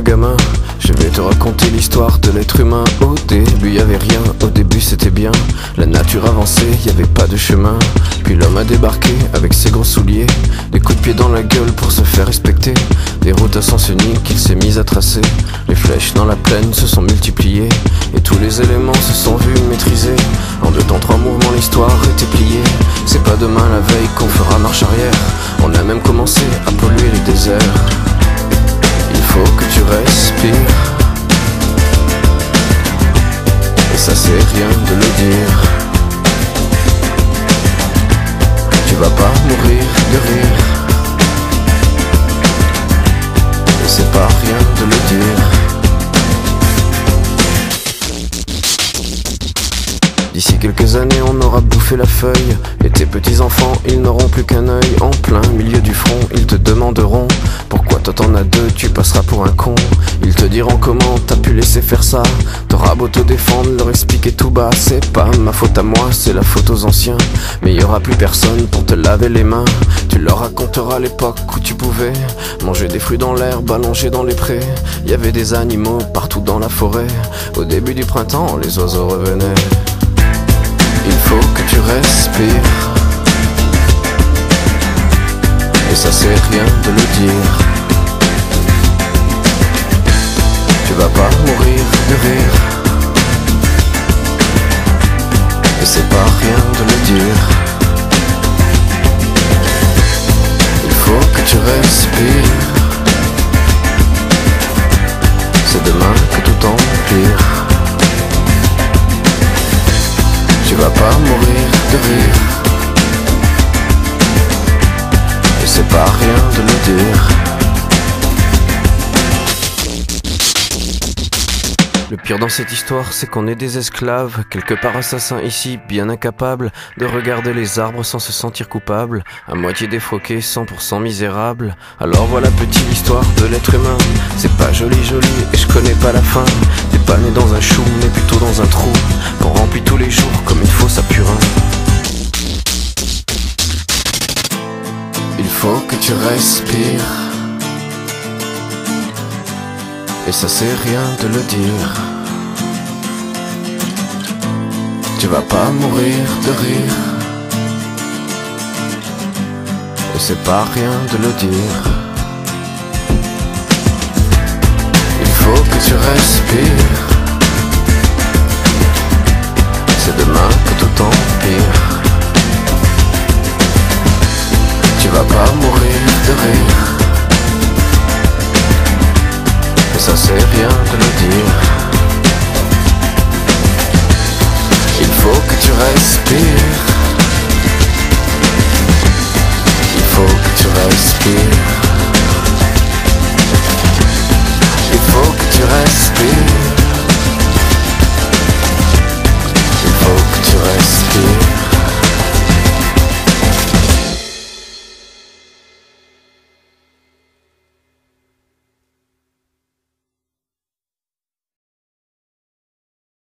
gamin. Je vais te raconter l'histoire de l'être humain. Au début y avait rien, au début c'était bien. La nature avançait, y avait pas de chemin. Puis l'homme a débarqué avec ses gros souliers, des coups de pied dans la gueule pour se faire respecter. Des routes à sens unique qu'il s'est mis à tracer. Les flèches dans la plaine se sont multipliées, et tous les éléments se sont vus maîtrisés. En 2 temps 3 mouvements l'histoire était pliée. C'est pas demain la veille qu'on fera marche arrière. On a même commencé à polluer les déserts. Il faut que tu respires, et ça c'est rien de le dire. Tu vas pas mourir de rire, et c'est pas rien de le dire. D'ici quelques années on aura bouffé la feuille, et tes petits enfants ils n'auront plus qu'un œil. En plein milieu du front ils te demanderont pourquoi toi t'en as 2, tu passeras pour un con. Ils te diront comment t'as pu laisser faire ça. T'auras beau te défendre, leur expliquer tout bas. C'est pas ma faute à moi, c'est la faute aux anciens. Mais y aura plus personne pour te laver les mains. Tu leur raconteras l'époque où tu pouvais manger des fruits dans l'herbe, allongé dans les prés. Y avait des animaux partout dans la forêt. Au début du printemps, les oiseaux revenaient. Il faut que tu respires, et ça c'est rien de le dire. Tu vas pas mourir de rire, et c'est pas rien de le dire. Il faut que tu respires, c'est demain que tout empire. Tu vas pas mourir de rire, et c'est pas rien de le dire. Le pire dans cette histoire, c'est qu'on est des esclaves, quelque part assassins ici, bien incapables de regarder les arbres sans se sentir coupables, à moitié défroqués, 100% misérables. Alors voilà petite l'histoire de l'être humain. C'est pas joli et je connais pas la fin. T'es pas né dans un chou, mais plutôt dans un trou qu'on remplit tous les jours comme une fosse à purin. Il faut que tu respires, et ça c'est rien de le dire. Tu vas pas mourir de rire, et c'est pas rien de le dire. Il faut que tu respires, c'est demain que tout empire. Tu vas pas mourir de rire, et ça c'est rien de le dire. Il faut que tu respires, il faut que tu respires.